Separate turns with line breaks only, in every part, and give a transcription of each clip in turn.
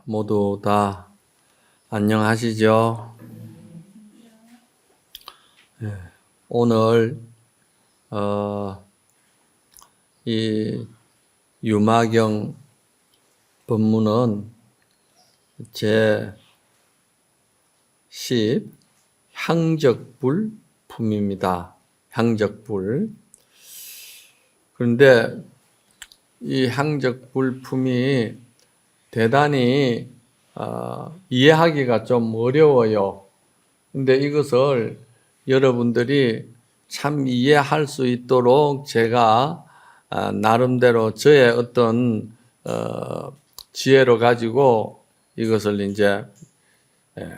모두 다 안녕하시죠? 오늘 이 유마경 법문은 제 10 향적불품입니다. 향적불. 그런데 이 향적불품이 대단히 이해하기가 좀 어려워요. 근데 이것을 여러분들이 참 이해할 수 있도록 제가 나름대로 저의 어떤 지혜로 가지고 이것을 이제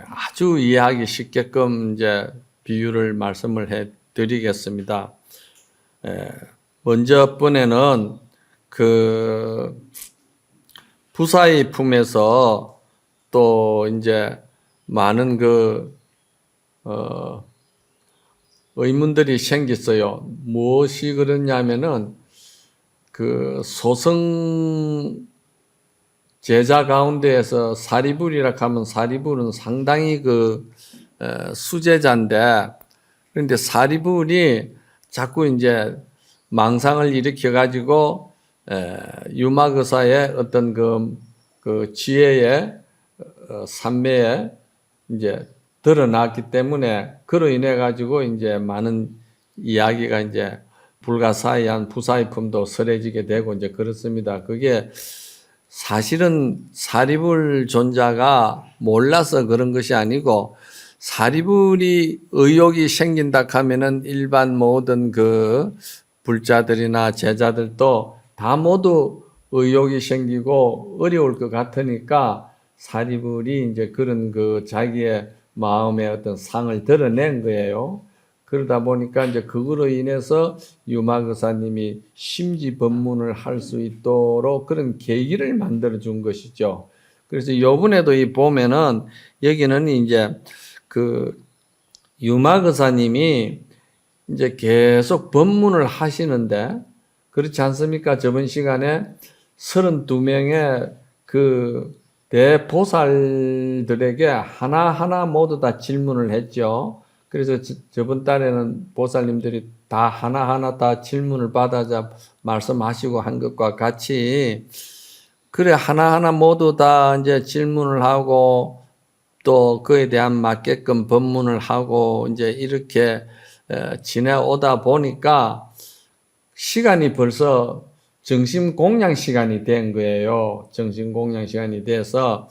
아주 이해하기 쉽게끔 이제 비유를 말씀을 해 드리겠습니다. 먼저 번에는 그 부사의 품에서 또 이제 많은 의문들이 생겼어요. 무엇이 그러냐면은 그 소성 제자 가운데에서 사리불이라 하면 사리불은 상당히 수제자인데, 그런데 사리불이 자꾸 이제 망상을 일으켜 가지고 유마거사의 어떤 그 지혜의 산매에 이제 드러났기 때문에 그로 인해 가지고 이제 많은 이야기가 이제 불가사의한 부사의품도 설해지게 되고 이제 그렇습니다. 그게 사실은 사리불 존자가 몰라서 그런 것이 아니고, 사리불이 의욕이 생긴다 하면은 일반 모든 그 불자들이나 제자들도 다 모두 의욕이 생기고 어려울 것 같으니까 사리불이 이제 그런 자기의 마음의 어떤 상을 드러낸 거예요. 그러다 보니까 이제 그거로 인해서 유마거사님이 심지법문을 할 수 있도록 그런 계기를 만들어 준 것이죠. 그래서 요번에도 이 보면은 여기는 이제 그 유마거사님이 이제 계속 법문을 하시는데, 그렇지 않습니까? 저번 시간에 32명의 그 대보살들에게 하나하나 모두 다 질문을 했죠. 그래서 저번 달에는 보살님들이 다 하나하나 다 질문을 받아자 말씀하시고 한 것과 같이, 그래 하나하나 모두 다 이제 질문을 하고 또 그에 대한 맞게끔 법문을 하고 이제 이렇게 지내오다 보니까 시간이 벌써 정신 공양 시간이 된 거예요. 정신 공양 시간이 돼서,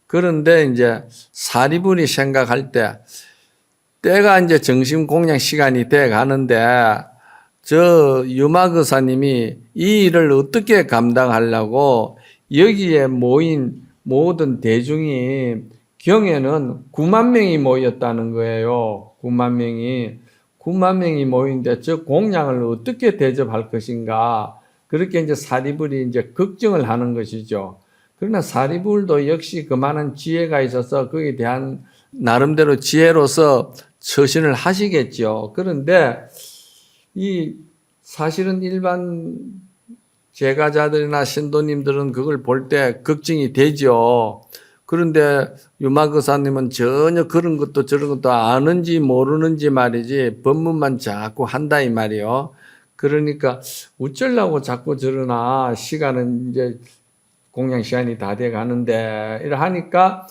그런데 이제 사리불이 생각할 때 때가 이제 정신 공양 시간이 돼 가는데, 저 유마거사님이 이 일을 어떻게 감당하려고 여기에 모인 모든 대중이 경에는 9만 명이 모였다는 거예요. 9만 명이 모인데 저 공양을 어떻게 대접할 것인가. 그렇게 이제 사리불이 이제 걱정을 하는 것이죠. 그러나 사리불도 역시 그만한 지혜가 있어서 거기에 대한 나름대로 지혜로서 처신을 하시겠죠. 그런데 이 사실은 일반 제가자들이나 신도님들은 그걸 볼 때 걱정이 되죠. 그런데 유마거사님은 전혀 그런 것도 저런 것도 아는지 모르는지 말이지 법문만 자꾸 한다 이 말이요. 그러니까 어쩌려고 자꾸 저러나, 시간은 이제 공양 시간이 다 돼 가는데, 이래 하니까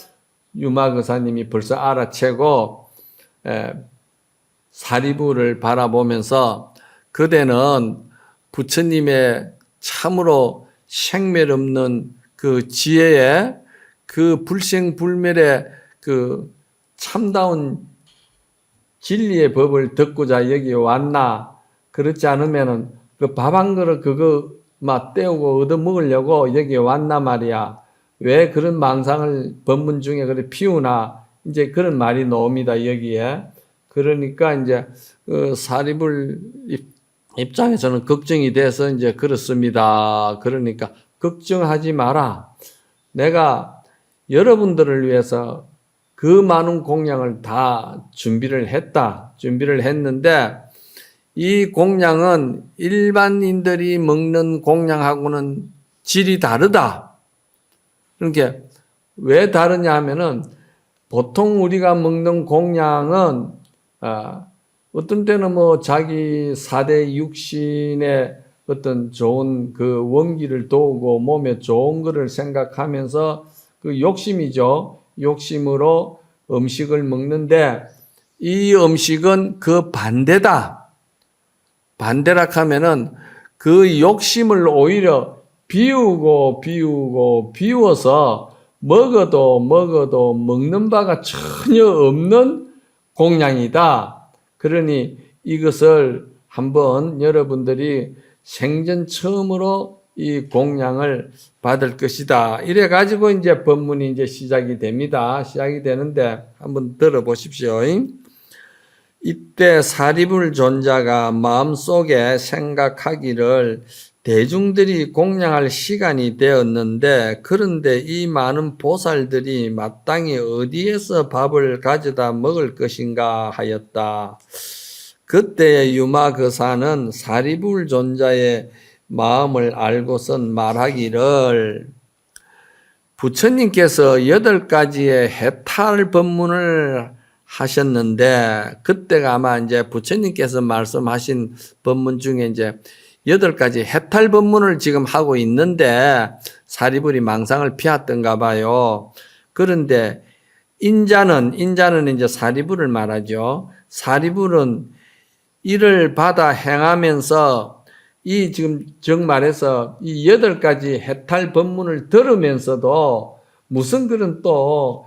유마거사님이 벌써 알아채고 사리불을 바라보면서 그대는 부처님의 참으로 생멸 없는 그 지혜에 그 불생불멸의 그 참다운 진리의 법을 듣고자 여기 왔나? 그렇지 않으면은 그 밥 한 그릇 그거 막 때우고 얻어먹으려고 여기 왔나 말이야. 왜 그런 망상을 법문 중에 그래 피우나? 이제 그런 말이 나옵니다, 여기에. 그러니까 이제 사리불 입장에서는 걱정이 돼서 이제 그렇습니다. 그러니까 걱정하지 마라. 내가 여러분들을 위해서 그 많은 공양을 다 준비를 했는데, 이 공양은 일반인들이 먹는 공양하고는 질이 다르다. 그러니까 왜 다르냐 하면은 보통 우리가 먹는 공양은 어떤 때는 뭐 자기 4대 육신의 어떤 좋은 그 원기를 도우고 몸에 좋은 거를 생각하면서 그 욕심이죠. 욕심으로 음식을 먹는데 이 음식은 그 반대다. 반대라 하면은 그 욕심을 오히려 비워서 먹어도 먹는 바가 전혀 없는 공양이다. 그러니 이것을 한번 여러분들이 생전 처음으로 이 공양을 받을 것이다. 이래 가지고 이제 법문이 이제 시작이 됩니다. 시작이 되는데 한번 들어보십시오. 이때 사리불 존자가 마음속에 생각하기를 대중들이 공양할 시간이 되었는데 그런데 이 많은 보살들이 마땅히 어디에서 밥을 가져다 먹을 것인가 하였다. 그때 유마거사는 사리불 존자의 마음을 알고선 말하기를 부처님께서 8가지의 해탈 법문을 하셨는데 그때가 아마 이제 부처님께서 말씀하신 법문 중에 이제 8가지 해탈 법문을 지금 하고 있는데 사리불이 망상을 피했던가 봐요. 그런데 인자는 이제 사리불을 말하죠. 사리불은 이를 받아 행하면서 이 지금 정말해서 이 8가지 해탈 법문을 들으면서도 무슨 그런 또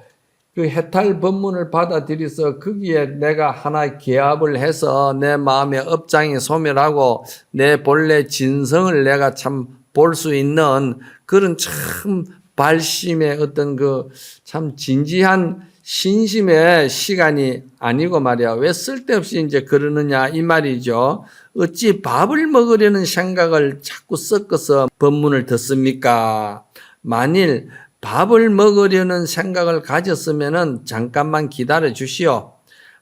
그 해탈 법문을 받아들여서 거기에 내가 하나 개합을 해서 내 마음의 업장이 소멸하고 내 본래 진성을 내가 참 볼 수 있는 그런 참 발심의 어떤 그 참 진지한 신심의 시간이 아니고 말이야. 왜 쓸데없이 이제 그러느냐 이 말이죠. 어찌 밥을 먹으려는 생각을 자꾸 섞어서 법문을 듣습니까? 만일 밥을 먹으려는 생각을 가졌으면은 잠깐만 기다려 주시오.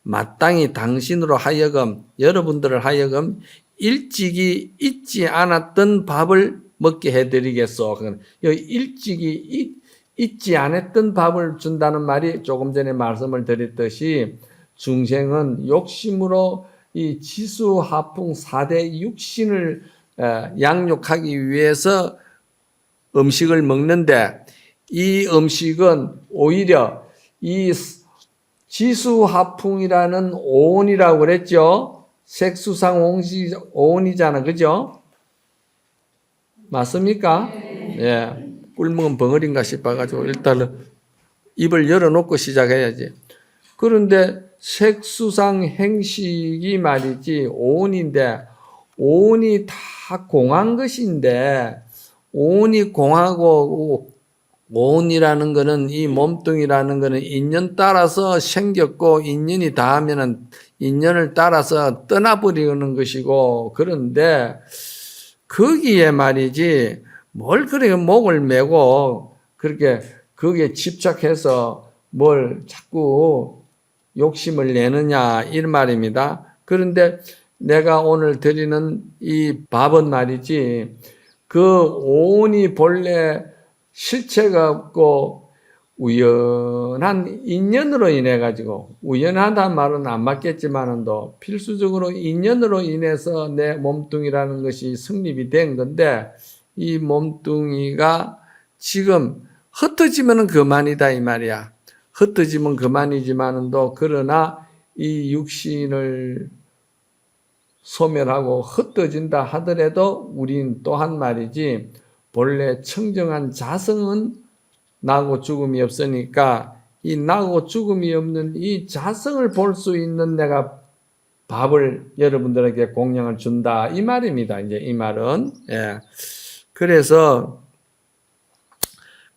마땅히 당신으로 하여금, 여러분들을 하여금 일찍이 잊지 않았던 밥을 먹게 해드리겠소. 일찍이 잊지 않았던 밥을 준다는 말이 조금 전에 말씀을 드렸듯이 중생은 욕심으로 이 지수하풍 4대 육신을 양육하기 위해서 음식을 먹는데 이 음식은 오히려 이 지수하풍이라는 오온이라고 그랬죠. 색수상 오온이잖아. 그죠? 맞습니까? 예. 꿀먹은 벙어리인가 싶어가지고 일단은 입을 열어놓고 시작해야지. 그런데 색수상 행식이 말이지 오온인데 오온이 다 공한 것인데 오온이 공하고 오온이라는 거는 이 몸뚱이라는 거는 인연 따라서 생겼고 인연이 닿으면은 인연을 따라서 떠나버리는 것이고 그런데 거기에 말이지 뭘 그렇게 목을 메고 그렇게 거기에 집착해서 뭘 자꾸 욕심을 내느냐 이 말입니다. 그런데 내가 오늘 드리는 이 밥은 말이지 그 오온이 본래 실체가 없고 우연한 인연으로 인해 가지고 우연하다는 말은 안 맞겠지만은도 필수적으로 인연으로 인해서 내 몸뚱이라는 것이 성립이 된 건데 이 몸뚱이가 지금 흩어지면 그만이다 이 말이야. 흩어지면 그만이지만은도 그러나 이 육신을 소멸하고 흩어진다 하더라도 우린 또한 말이지 본래 청정한 자성은 나고 죽음이 없으니까 이 나고 죽음이 없는 이 자성을 볼 수 있는 내가 밥을 여러분들에게 공양을 준다 이 말입니다. 이제 이 말은 그래서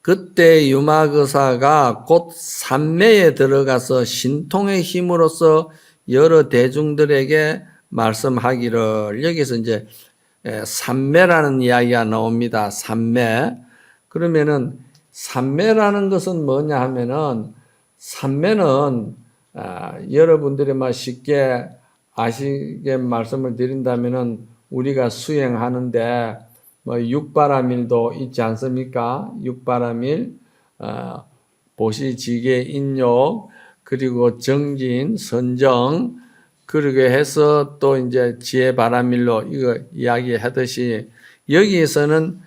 그때 유마거사가 곧 삼매에 들어가서 신통의 힘으로써 여러 대중들에게 말씀하기를 여기서 이제 삼매라는 이야기가 나옵니다. 삼매. 그러면은 삼매라는 것은 뭐냐 하면은 삼매는 여러분들이 막 쉽게 아시게 말씀을 드린다면은 우리가 수행하는데 뭐 육바라밀도 있지 않습니까? 육바라밀 보시지계, 인욕, 그리고 정진, 선정, 그렇게 해서 또 이제 지혜, 바라밀로 이거 이야기하듯이 여기에서는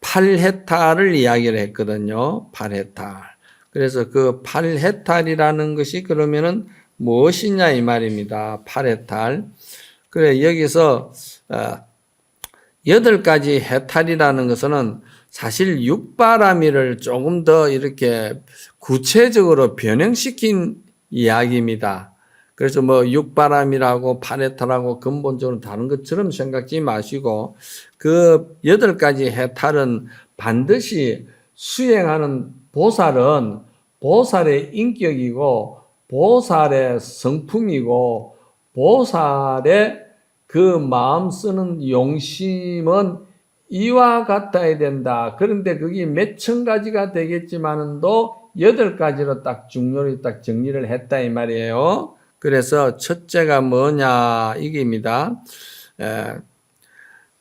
8해탈을 이야기를 했거든요. 8해탈. 그래서 그 8해탈이라는 것이 그러면은 무엇이냐 이 말입니다. 8해탈. 그래 여기서 8가지 해탈이라는 것은 사실 육바라밀을 조금 더 이렇게 구체적으로 변형시킨 이야기입니다. 그래서 뭐 육바람이라고 8해탈하고 근본적으로 다른 것처럼 생각지 마시고 그 8가지 해탈은 반드시 수행하는 보살은 보살의 인격이고 보살의 성품이고 보살의 그 마음 쓰는 용심은 이와 같아야 된다. 그런데 그게 몇천 가지가 되겠지만도 8가지로 딱 중요히 딱 정리를 했다 이 말이에요. 그래서 첫째가 뭐냐 이게입니다.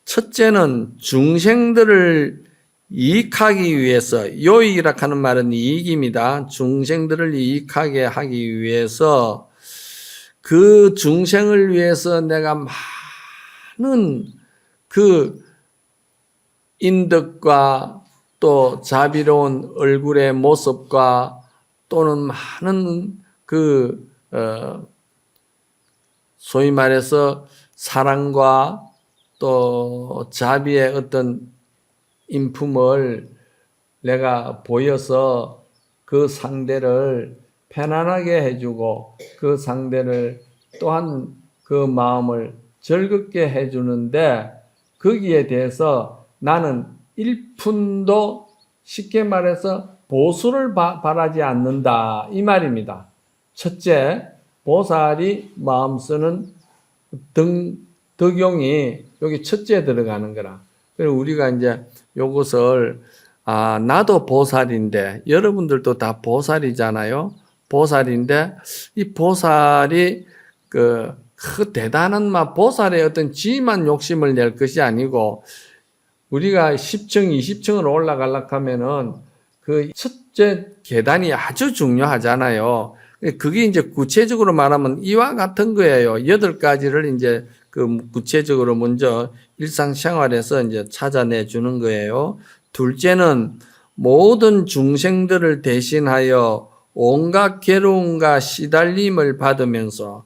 첫째는 중생들을 이익하기 위해서, 요익이라 하는 말은 이익입니다. 중생들을 이익하게 하기 위해서 그 중생을 위해서 내가 많은 그 인덕과 또 자비로운 얼굴의 모습과 또는 많은 그 소위 말해서 사랑과 또 자비의 어떤 인품을 내가 보여서 그 상대를 편안하게 해주고 그 상대를 또한 그 마음을 즐겁게 해주는데 거기에 대해서 나는 1푼도 쉽게 말해서 보수를 바라지 않는다 이 말입니다. 첫째, 보살이 마음 쓰는 덕용이 여기 첫째 들어가는 거라. 그리고 우리가 이제 요것을 나도 보살인데 여러분들도 다 보살이잖아요. 보살인데 이 보살이 그 대단한 보살의 어떤 지만 욕심을 낼 것이 아니고 우리가 10층, 20층을 올라가려고 하면은 그 첫째 계단이 아주 중요하잖아요. 그게 이제 구체적으로 말하면 이와 같은 거예요. 8가지를 이제 그 구체적으로 먼저 일상생활에서 이제 찾아내 주는 거예요. 둘째는 모든 중생들을 대신하여 온갖 괴로움과 시달림을 받으면서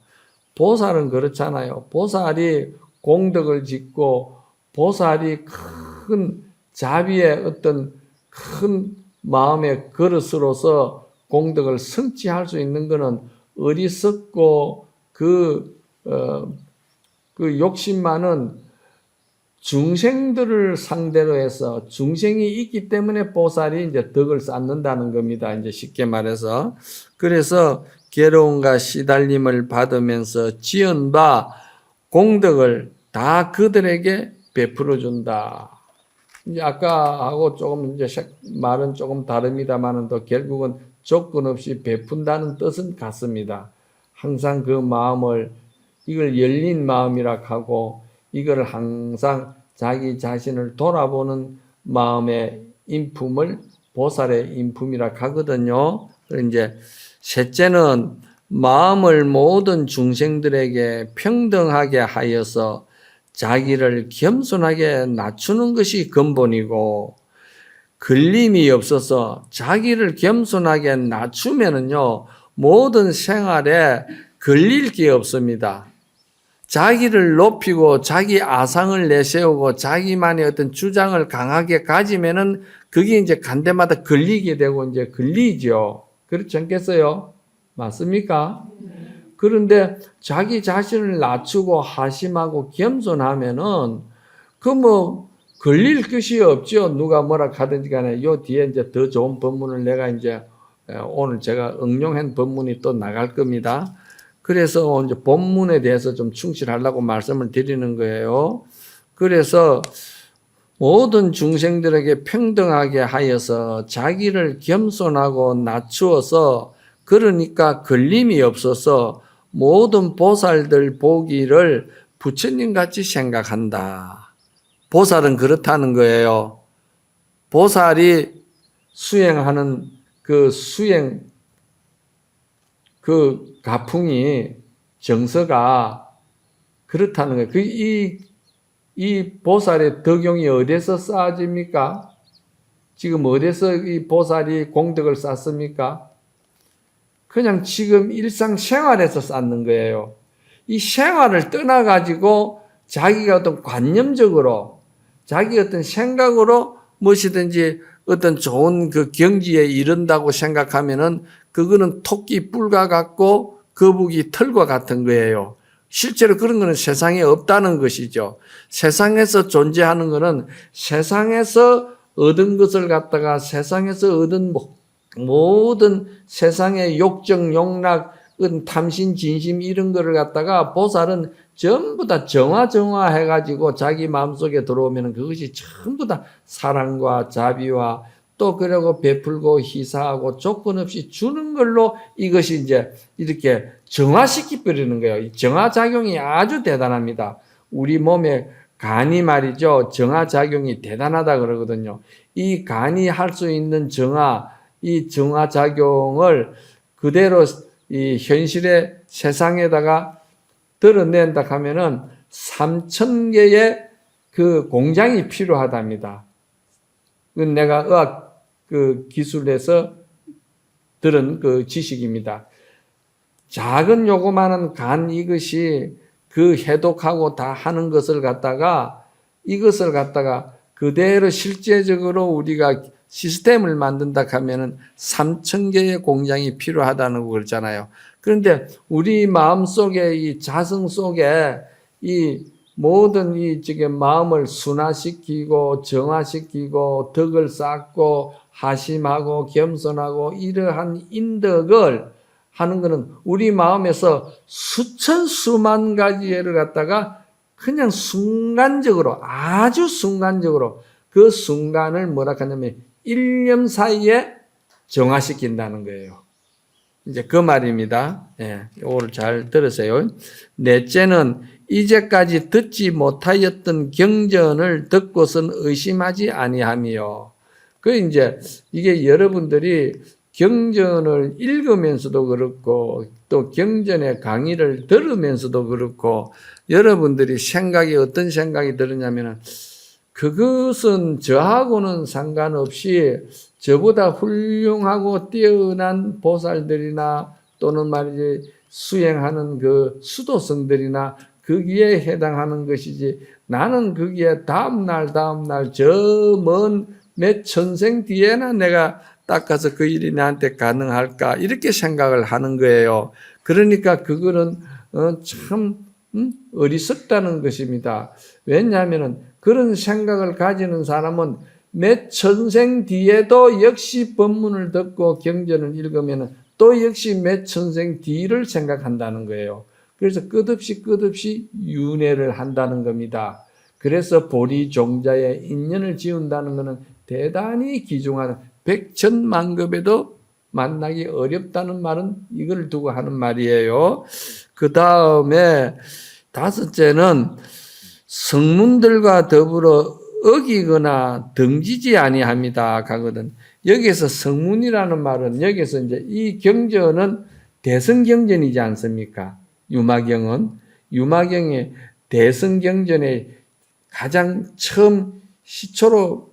보살은 그렇잖아요. 보살이 공덕을 짓고 보살이 큰 자비의 어떤 큰 마음의 그릇으로서 공덕을 성취할 수 있는 것은 어리석고 그 욕심 많은 중생들을 상대로 해서 중생이 있기 때문에 보살이 이제 덕을 쌓는다는 겁니다. 이제 쉽게 말해서. 그래서 괴로움과 시달림을 받으면서 지은 바 공덕을 다 그들에게 베풀어 준다. 이제 아까하고 조금 이제 말은 조금 다릅니다만은 또 결국은 조건 없이 베푼다는 뜻은 같습니다. 항상 그 마음을 이걸 열린 마음이라 하고 이걸 항상 자기 자신을 돌아보는 마음의 인품을 보살의 인품이라 하거든요. 그리고 이제 셋째는 마음을 모든 중생들에게 평등하게 하여서 자기를 겸손하게 낮추는 것이 근본이고 걸림이 없어서 자기를 겸손하게 낮추면은요 모든 생활에 걸릴 게 없습니다. 자기를 높이고 자기 아상을 내세우고 자기만의 어떤 주장을 강하게 가지면은 그게 이제 간데마다 걸리게 되고 이제 걸리죠. 그렇지 않겠어요? 맞습니까? 그런데 자기 자신을 낮추고 하심하고 겸손하면은 그 걸릴 것이 없죠. 누가 뭐라 하든지 간에 요 뒤에 이제 더 좋은 법문을 내가 이제 오늘 제가 응용한 법문이 또 나갈 겁니다. 그래서 이제 본문에 대해서 좀 충실하려고 말씀을 드리는 거예요. 그래서 모든 중생들에게 평등하게 하여서 자기를 겸손하고 낮추어서 그러니까 걸림이 없어서 모든 보살들 보기를 부처님같이 생각한다. 보살은 그렇다는 거예요. 보살이 수행하는 그 수행, 그 가풍이, 정서가 그렇다는 거예요. 이 보살의 덕용이 어디서 쌓아집니까? 지금 어디서 이 보살이 공덕을 쌓습니까? 그냥 지금 일상생활에서 쌓는 거예요. 이 생활을 떠나가지고 자기가 어떤 관념적으로, 자기 어떤 생각으로 무엇이든지 어떤 좋은 그 경지에 이른다고 생각하면은 그거는 토끼 뿔과 같고 거북이 털과 같은 거예요. 실제로 그런 거는 세상에 없다는 것이죠. 세상에서 존재하는 거는 세상에서 얻은 것을 갖다가 세상에서 얻은 모든 세상의 욕정, 욕락, 탐심, 진심 이런 거를 갖다가 보살은 전부 다 정화 해가지고 자기 마음속에 들어오면 그것이 전부 다 사랑과 자비와 또 그리고 베풀고 희사하고 조건 없이 주는 걸로 이것이 이제 이렇게 정화시키 버리는 거예요. 이 정화작용이 아주 대단합니다. 우리 몸에 간이 말이죠. 정화작용이 대단하다 그러거든요. 이 간이 할 수 있는 이 정화작용을 그대로 이 현실의 세상에다가 드러낸다 하면은 3,000개의 그 공장이 필요하답니다. 내가 의학 그 기술에서 들은 그 지식입니다. 작은 요거마한 간 이것이 그 해독하고 다 하는 것을 갖다가 이것을 갖다가 그대로 실제적으로 우리가 시스템을 만든다 하면은 3,000개의 공장이 필요하다는 거 그러잖아요. 그런데 우리 마음 속에 이 자성 속에 이 모든 이 지금 마음을 순화시키고 정화시키고 덕을 쌓고 하심하고 겸손하고 이러한 인덕을 하는 것은 우리 마음에서 수천 수만 가지를 갖다가 그냥 순간적으로 아주 순간적으로 그 순간을 뭐라 하냐면 일념 사이에 정화시킨다는 거예요. 이제 그 말입니다. 예, 이거를 잘 들으세요. 넷째는 이제까지 듣지 못하였던 경전을 듣고선 의심하지 아니하며. 이제 이게 여러분들이 경전을 읽으면서도 그렇고 또 경전의 강의를 들으면서도 그렇고 여러분들이 어떤 생각이 들었냐면은 그것은 저하고는 상관없이 저보다 훌륭하고 뛰어난 보살들이나 또는 말이지 수행하는 그 수도성들이나 거기에 해당하는 것이지 나는 거기에 다음날 저 먼 몇 천생 뒤에나 내가 닦아서 그 일이 나한테 가능할까 이렇게 생각을 하는 거예요. 그러니까 그거는 참 어리석다는 것입니다. 왜냐하면 그런 생각을 가지는 사람은 몇 천생 뒤에도 역시 법문을 듣고 경전을 읽으면 또 역시 몇 천생 뒤를 생각한다는 거예요. 그래서 끝없이 윤회를 한다는 겁니다. 그래서 보리종자의 인연을 지운다는 것은 대단히 귀중한 백천만급에도 만나기 어렵다는 말은 이걸 두고 하는 말이에요. 그 다음에 다섯째는 성문들과 더불어 어기거나 등지지 아니합니다. 가거든. 여기서 성문이라는 말은 여기서 이제 이 경전은 대성경전이지 않습니까? 유마경의 대성경전의 가장 처음 시초로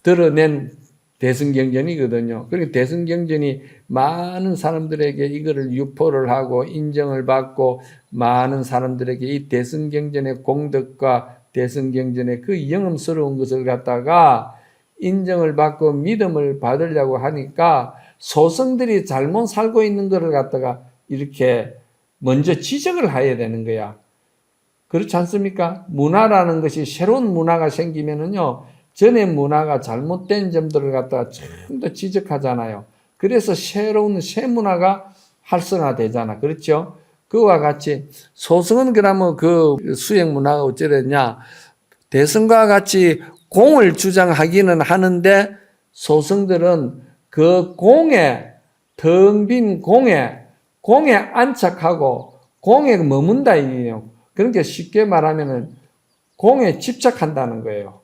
드러낸 대승경전이거든요. 그러니까 대승경전이 많은 사람들에게 이거를 유포를 하고 인정을 받고 많은 사람들에게 이 대승경전의 공덕과 대승경전의 그 영험스러운 것을 갖다가 인정을 받고 믿음을 받으려고 하니까 소성들이 잘못 살고 있는 것을 갖다가 이렇게 먼저 지적을 해야 되는 거야. 그렇지 않습니까? 문화라는 것이 새로운 문화가 생기면은요, 전의 문화가 잘못된 점들을 갖다가 전부 지적하잖아요. 그래서 새로운 새 문화가 활성화되잖아. 그렇죠? 그와 같이 소승은 그러면 그 수행 문화가 어찌됐냐? 대승과 같이 공을 주장하기는 하는데 소승들은 그 텅 빈 공에 안착하고 공에 머문다 이게요. 그러니까 쉽게 말하면은 공에 집착한다는 거예요.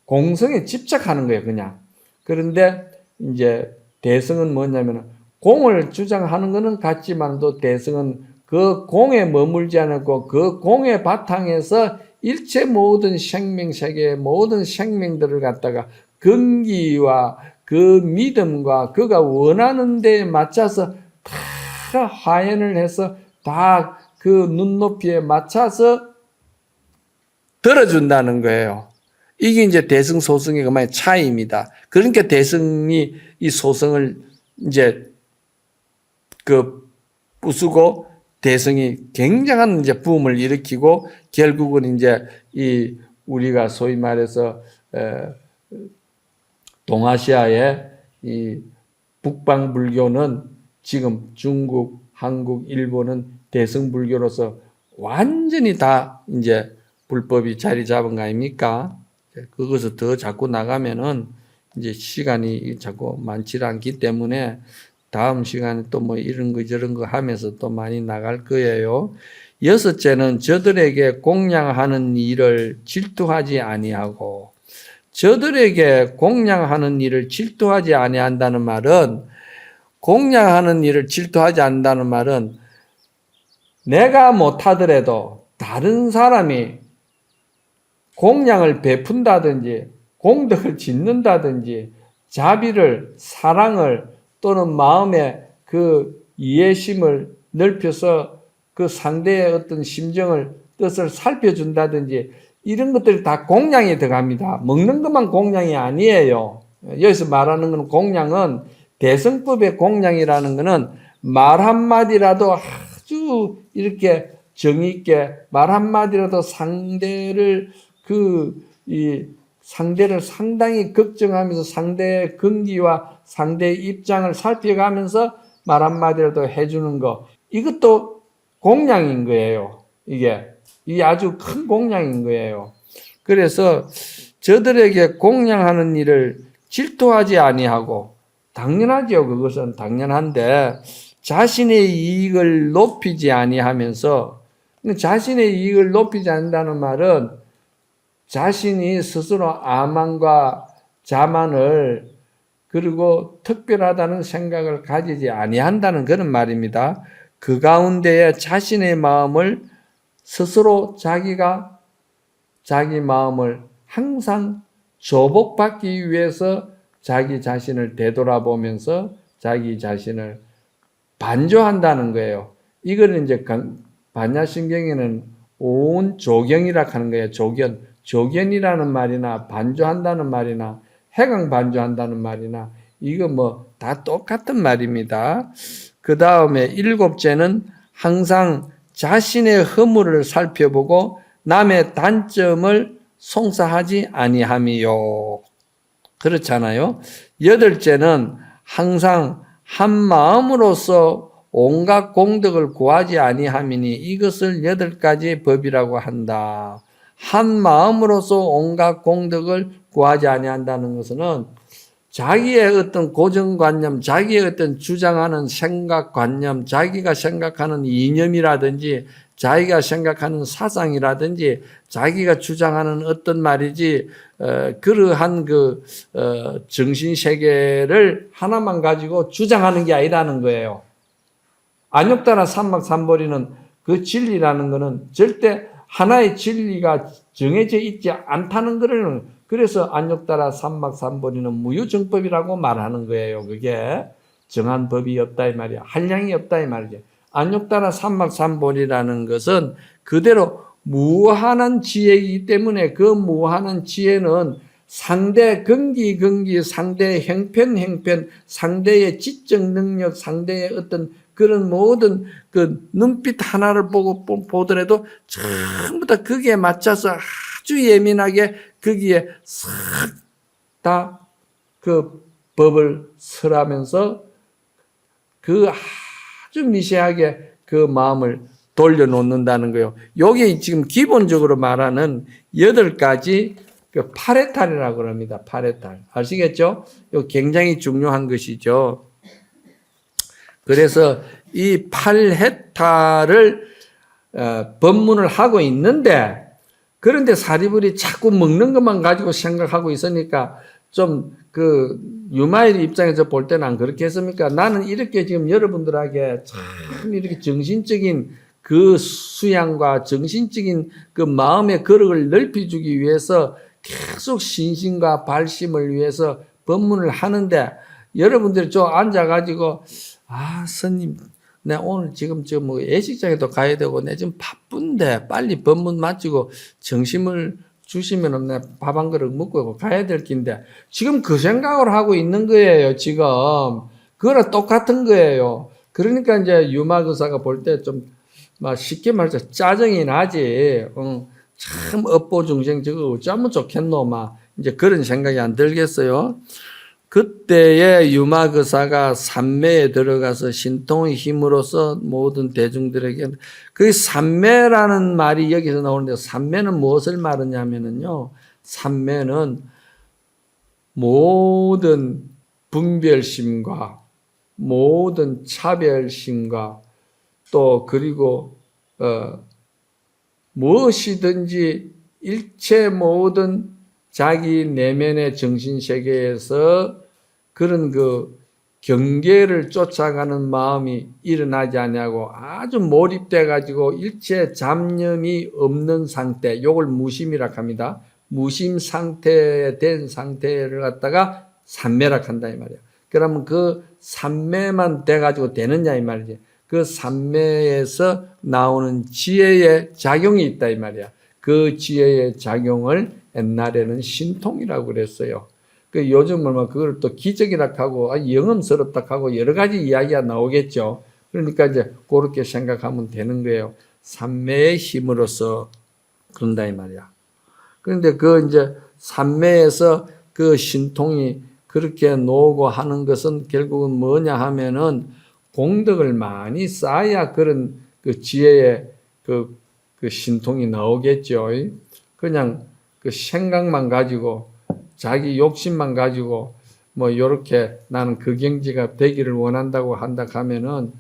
공성에 집착하는 거예요, 그냥. 그런데 이제 대승은 뭐냐면 공을 주장하는 것은 같지만 또 대승은 그 공에 머물지 않고 그 공의 바탕에서 일체 모든 생명세계의 모든 생명들을 갖다가 근기와 그 믿음과 그가 원하는 데에 맞춰서 다 화연을 해서 다 그 눈높이에 맞춰서 들어준다는 거예요. 이게 이제 대승 소승의 그만의 차이입니다. 그러니까 대승이 이 소승을 이제 부수고 대승이 굉장한 이제 부음을 일으키고 결국은 이제 이 우리가 소위 말해서 동아시아의 이 북방 불교는 지금 중국, 한국, 일본은 대승 불교로서 완전히 다 이제 불법이 자리 잡은 거 아닙니까? 그것을 더 자꾸 나가면은 이제 시간이 자꾸 많지 않기 때문에 다음 시간에 또 뭐 이런 거 저런 거 하면서 또 많이 나갈 거예요. 여섯째는 저들에게 공양하는 일을 질투하지 아니하고, 저들에게 공양하는 일을 질투하지 아니한다는 말은, 공양하는 일을 질투하지 않는다는 말은 내가 못하더라도 다른 사람이 공양을 베푼다든지 공덕을 짓는다든지 자비를, 사랑을 또는 마음의 그 이해심을 넓혀서 그 상대의 어떤 심정을, 뜻을 살펴준다든지 이런 것들이 다 공양에 들어갑니다. 먹는 것만 공양이 아니에요. 여기서 말하는 건 공양은 대승법의 공양이라는 것은 말 한마디라도 아주 이렇게 정의 있게 말 한마디라도 상대를 상대를 상당히 걱정하면서 상대의 근기와 상대의 입장을 살펴가면서 말 한마디라도 해주는 거, 이것도 공양인 거예요. 이게 아주 큰 공양인 거예요. 그래서 저들에게 공양하는 일을 질투하지 아니하고, 당연하죠. 그것은 당연한데 자신의 이익을 높이지 아니하면서, 자신의 이익을 높이지 않는다는 말은 자신이 스스로 아만과 자만을 그리고 특별하다는 생각을 가지지 아니한다는 그런 말입니다. 그 가운데에 자신의 마음을 스스로 자기 마음을 항상 조복받기 위해서 자기 자신을 되돌아보면서 자기 자신을 반조한다는 거예요. 이거는 이제 반야신경에는 온 조경이라 하는 거예요. 조견이라는 말이나 반조한다는 말이나 해강 반조한다는 말이나 이거 뭐 다 똑같은 말입니다. 그 다음에 일곱째는 항상 자신의 허물을 살펴보고 남의 단점을 송사하지 아니함이요. 그렇잖아요. 여덟째는 항상 한 마음으로서 온갖 공덕을 구하지 아니함이니 이것을 여덟 가지 법이라고 한다. 한 마음으로서 온갖 공덕을 구하지 아니한다는 것은 자기의 어떤 고정관념, 자기의 어떤 주장하는 생각관념, 자기가 생각하는 이념이라든지 자기가 생각하는 사상이라든지 자기가 주장하는 어떤 말이지 그러한 정신세계를 하나만 가지고 주장하는 게 아니라는 거예요. 안욕따라 삼막삼보리는 그 진리라는 것은 절대 하나의 진리가 정해져 있지 않다는 것을, 그래서 안욕따라 삼막삼보리는 무유정법이라고 말하는 거예요. 그게 정한 법이 없다 이 말이야. 한량이 없다 이 말이야. 안욕따라 삼막삼보리라는 것은 그대로 무한한 지혜이기 때문에 그 무한한 지혜는 상대 근기, 상대의 형편, 상대의 지적 능력, 상대의 어떤 그런 모든 그 눈빛 하나를 보더라도 전부 다 거기에 맞춰서 아주 예민하게 거기에 싹 다 그 법을 설하면서 그 아주 미세하게 그 마음을 돌려놓는다는 거예요. 여기 지금 기본적으로 말하는 8가지 그 파레탈이라고 합니다. 파레탈. 아시겠죠? 이거 굉장히 중요한 것이죠. 그래서 이 팔해탈을 법문을 하고 있는데, 그런데 사리불이 자꾸 먹는 것만 가지고 생각하고 있으니까 좀 유마일 입장에서 볼 때는 안 그렇게 했습니까? 나는 이렇게 지금 여러분들에게 참 이렇게 정신적인 그 수양과 정신적인 그 마음의 거력을 넓혀주기 위해서 계속 신심과 발심을 위해서 법문을 하는데, 여러분들이 좀 앉아가지고, 스님, 내 오늘 지금 예식장에도 가야 되고, 내 지금 바쁜데, 빨리 법문 마치고 정심을 주시면 내 밥 한 그릇 먹고 가야 될 긴데, 지금 그 생각을 하고 있는 거예요, 지금. 그거랑 똑같은 거예요. 그러니까 이제 유마거사가 볼 때 좀, 쉽게 말해서 짜증이 나지. 참 업보중생 저거 어쩌면 좋겠노, 이제 그런 생각이 안 들겠어요. 그때에 유마거사가 삼매에 들어가서 신통의 힘으로써 모든 대중들에게, 그 삼매라는 말이 여기서 나오는데, 삼매는 무엇을 말하냐면요, 삼매는 모든 분별심과 모든 차별심과 또 그리고 무엇이든지 일체 모든 자기 내면의 정신세계에서 그런 경계를 쫓아가는 마음이 일어나지 않냐고 아주 몰입돼 가지고 일체 잡념이 없는 상태, 요걸 무심이라 합니다. 무심 상태에 된 상태를 갖다가 삼매라 한다 이 말이에요. 그러면 그 삼매만 돼 가지고 되느냐 이 말이지. 그 삼매에서 나오는 지혜의 작용이 있다 이 말이야. 그 지혜의 작용을 옛날에는 신통이라고 그랬어요. 요즘은 그걸 또 기적이라 하고 영험스럽다 하고 여러 가지 이야기가 나오겠죠. 그러니까 이제 그렇게 생각하면 되는 거예요. 삼매의 힘으로서 그런다 이 말이야. 그런데 이제 삼매에서 그 신통이 그렇게 나오고 하는 것은 결국은 뭐냐 하면은 공덕을 많이 쌓아야 그런 지혜의 그 신통이 나오겠죠. 그냥 생각만 가지고 자기 욕심만 가지고 요렇게 나는 그 경지가 되기를 원한다고 한다 하면은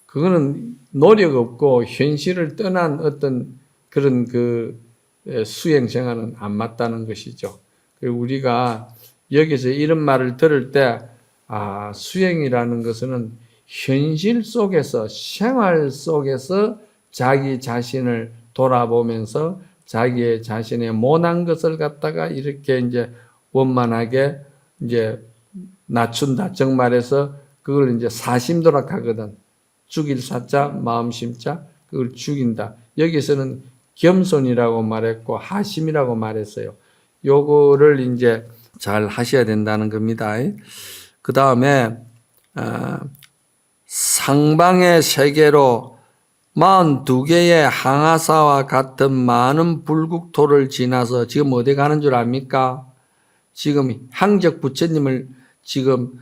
그거는 노력 없고 현실을 떠난 어떤 그런 수행 생활은 안 맞다는 것이죠. 우리가 여기서 이런 말을 들을 때 수행이라는 것은 현실 속에서 생활 속에서 자기 자신을 돌아보면서 자기의 자신의 못한 것을 갖다가 이렇게 이제 원만하게 이제 낮춘다. 정말해서 그걸 이제 사심도라 하거든. 죽일 사자, 마음심자, 그걸 죽인다. 여기서는 겸손이라고 말했고 하심이라고 말했어요. 요거를 이제 잘 하셔야 된다는 겁니다. 그 다음에 상방의 세계로 42개의 항아사와 같은 많은 불국토를 지나서 지금 어디 가는 줄 압니까? 지금 향적 부처님을 지금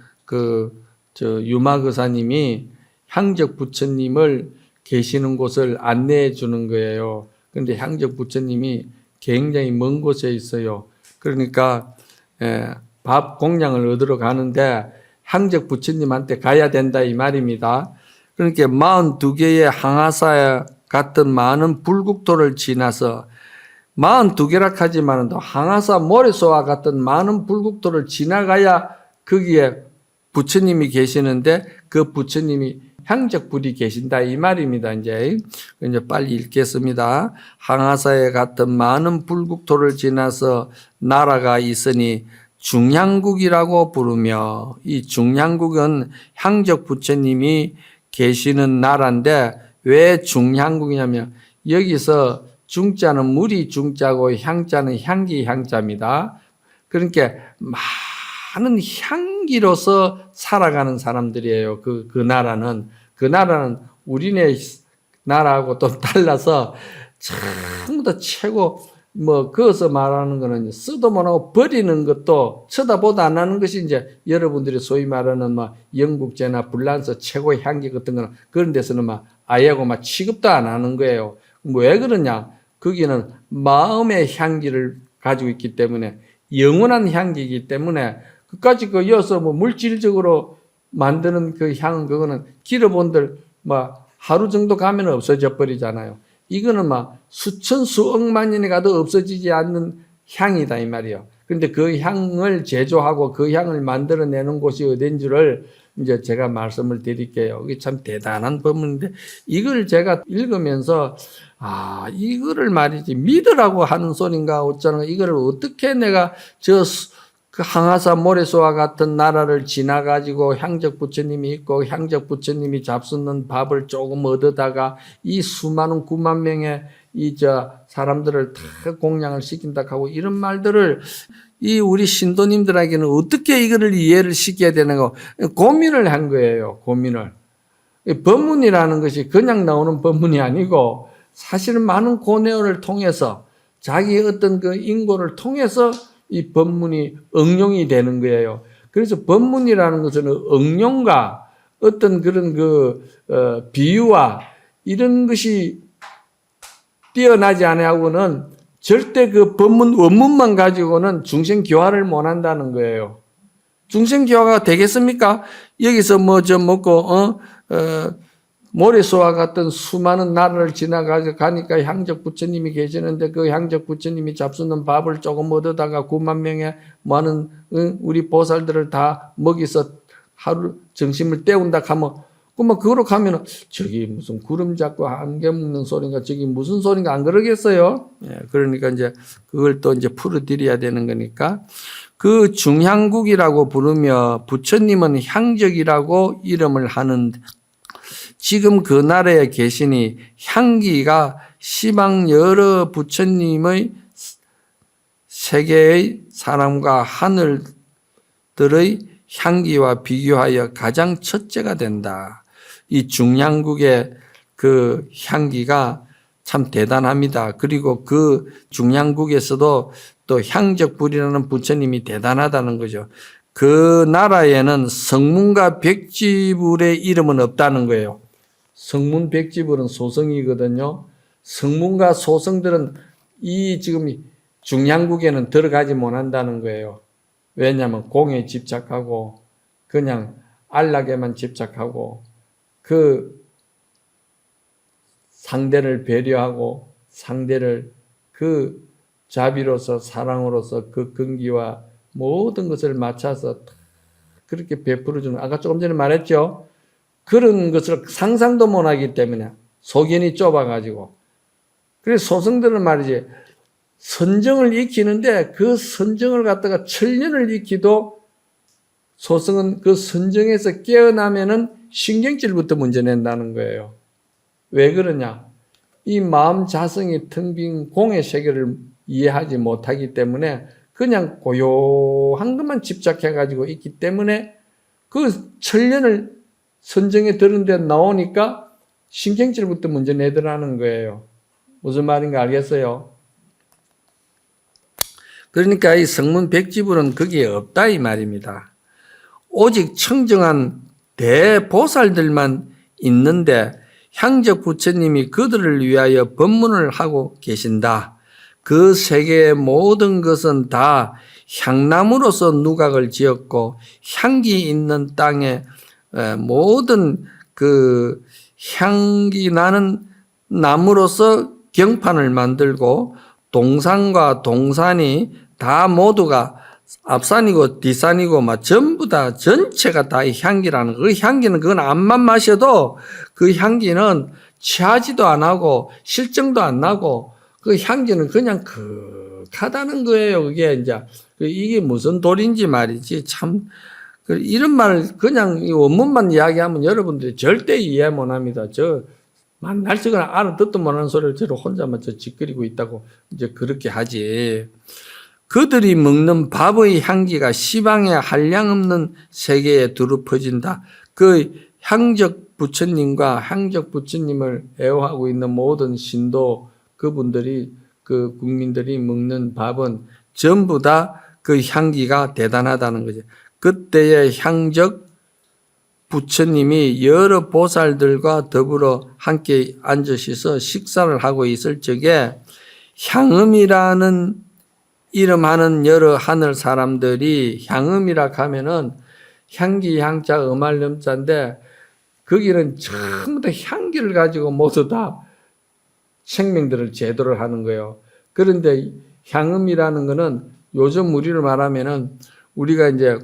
유마거사님이 향적 부처님을 계시는 곳을 안내해 주는 거예요. 그런데 향적 부처님이 굉장히 먼 곳에 있어요. 그러니까 밥 공양을 얻으러 가는데 향적 부처님한테 가야 된다 이 말입니다. 그러니까 42개의 항아사 같은 많은 불국토를 지나서 42개라 하지만 항아사 모래소와 같은 많은 불국토를 지나가야 거기에 부처님이 계시는데 그 부처님이 향적불이 계신다 이 말입니다. 이제 빨리 읽겠습니다. 항아사에 같은 많은 불국토를 지나서 나라가 있으니 중향국이라고 부르며, 이 중향국은 향적 부처님이 계시는 나라인데 왜 중향국이냐면 여기서 중자는 물이 중자고 향자는 향기 향자입니다. 그러니까 많은 향기로서 살아가는 사람들이에요. 그 나라는 우리네 나라하고 또 달라서 전부 다 최고 거기서 말하는 거는 쓰도 못하고 버리는 것도 쳐다보도 안 하는 것이 이제 여러분들이 소위 말하는 영국제나 불란서 최고의 향기 같은 거는 그런 데서는 아예하고 취급도 안 하는 거예요. 왜 그러냐? 거기는 마음의 향기를 가지고 있기 때문에 영원한 향기이기 때문에 그까지 이어서 물질적으로 만드는 그 향은 그거는 길어본들 하루 정도 가면 없어져 버리잖아요. 이거는 수천 수억만 년이 가도 없어지지 않는 향이다 이 말이에요. 그런데 그 향을 제조하고 그 향을 만들어내는 곳이 어딘지를 이제 제가 말씀을 드릴게요. 이게 참 대단한 법문인데 이걸 제가 읽으면서 이거를 말이지 믿으라고 하는 소린가 어쩌나 이거를 어떻게 내가 그 항아사 모래소와 같은 나라를 지나가지고 향적 부처님이 있고 향적 부처님이 잡수는 밥을 조금 얻어다가 이 수많은 9만 명의 사람들을 다 공양을 시킨다 하고 이런 말들을 이 우리 신도님들에게는 어떻게 이거를 이해를 시켜야 되는가 고민을 한 거예요. 고민을. 법문이라는 것이 그냥 나오는 법문이 아니고 사실은 많은 고뇌를 통해서 자기 어떤 그 인고를 통해서 이 법문이 응용이 되는 거예요. 그래서 법문이라는 것은 응용과 어떤 그런 비유와 이런 것이 뛰어나지 않아하고는 절대 그 법문 원문만 가지고는 중생 교화를 못 한다는 거예요. 중생 교화가 되겠습니까? 여기서 먹고 모래소와 같은 수많은 나라를 지나가니까 향적 부처님이 계시는데 그 향적 부처님이 잡수는 밥을 조금 얻어다가 9만 명의 많은 우리 보살들을 다 먹이서 하루 정심을 때운다 하면 그러면 그거로 가면은 저기 무슨 구름 잡고 안개 먹는 소리인가 저기 무슨 소리인가 안 그러겠어요? 예, 그러니까 이제 그걸 또 이제 풀어드려야 되는 거니까 그 중향국이라고 부르며 부처님은 향적이라고 이름을 하는 지금 그 나라에 계시니 향기가 시방 여러 부처님의 세계의 사람과 하늘들의 향기와 비교하여 가장 첫째가 된다. 이 중량국의 그 향기가 참 대단합니다. 그리고 그 중량국에서도 또 향적불이라는 부처님이 대단하다는 거죠. 그 나라에는 성문과 백지불의 이름은 없다는 거예요. 성문 백지불은 소성이거든요. 성문과 소성들은 이 지금 중량국에는 들어가지 못한다는 거예요. 왜냐하면 공에 집착하고 그냥 안락에만 집착하고 그 상대를 배려하고 상대를 그 자비로서 사랑으로서 그 근기와 모든 것을 맞춰서 그렇게 베풀어주는 아까 조금 전에 말했죠. 그런 것을 상상도 못하기 때문에 소견이 좁아가지고 그래서 소성들은 말이지 선정을 익히는데 그 선정을 갖다가 천년을 익히도 소성은 그 선정에서 깨어나면은 신경질부터 문제 낸다는 거예요. 왜 그러냐? 이 마음 자성이 텅 빈 공의 세계를 이해하지 못하기 때문에 그냥 고요한 것만 집착해가지고 있기 때문에 그 천년을 선정에 들은데 나오니까 신경질부터 문제 내더라는 거예요. 무슨 말인가 알겠어요? 그러니까 이 성문 백지불은 거기에 없다 이 말입니다. 오직 청정한 대보살들만 있는데 향적 부처님이 그들을 위하여 법문을 하고 계신다. 그 세계의 모든 것은 다 향나무로서 누각을 지었고 향기 있는 땅에 모든 그 향기 나는 나무로서 경판을 만들고 동산과 동산이 다 모두가 앞산이고 뒷산이고 막 전부 다 전체가 다 이 향기라는 그 향기는 그건 암만 마셔도 그 향기는 취하지도 안 하고 실증도 안 나고 그 향기는 그냥 극하다는 거예요. 그게 이제 이게 무슨 도리인지 말이지 참 이런 말을 그냥 이 원문만 이야기하면 여러분들이 절대 이해 못합니다. 저 만날 적은 알아듣도 못하는 소리를 저를 혼자만 짓거리고 있다고 이제 그렇게 하지. 그들이 먹는 밥의 향기가 시방의 한량없는 세계에 두루 퍼진다. 그 향적 부처님과 향적 부처님을 애호하고 있는 모든 신도 그분들이 그 국민들이 먹는 밥은 전부 다 그 향기가 대단하다는 거죠. 그때의 향적 부처님이 여러 보살들과 더불어 함께 앉으셔서 식사를 하고 있을 적에 향음이라는 이름하는 여러 하늘 사람들이 향음이라 하면은 향기 향자 음할 염자인데 거기는 전부 다 향기를 가지고 모두 다 생명들을 제도를 하는 거예요. 그런데 향음이라는 거는 요즘 우리를 말하면은 우리가 이제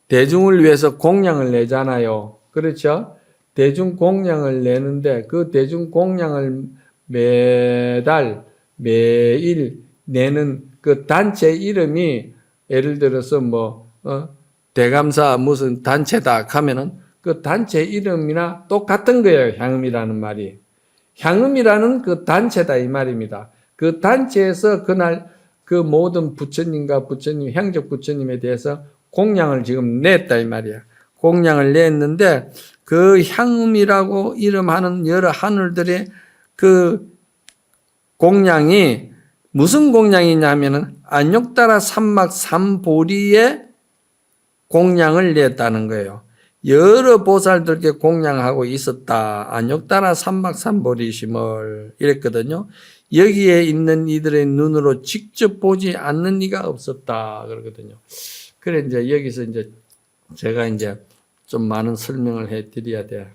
대중을 위해서 공약을 내잖아요. 그렇죠? 대중 공약을 내는데 그 대중 공약을 매달, 매일 내는 그 단체 이름이 예를 들어서 대감사 무슨 단체다 하면은 그 단체 이름이나 똑같은 거예요. 향음이라는 말이. 향음이라는 그 단체다 이 말입니다. 그 단체에서 그날 그 모든 부처님과 부처님, 향적 부처님에 대해서 공양을 지금 냈다 이 말이야. 공양을 냈는데 그 향음이라고 이름하는 여러 하늘들의 그 공양이 무슨 공양이냐면은 안욕따라 삼막 삼보리의 공양을 냈다는 거예요. 여러 보살들께 공양하고 있었다. 안욕따라 삼막 삼보리심을 이랬거든요. 여기에 있는 이들의 눈으로 직접 보지 않는 이가 없었다 그러거든요. 그래 이제 여기서 이제 제가 이제 좀 많은 설명을 해 드려야 돼.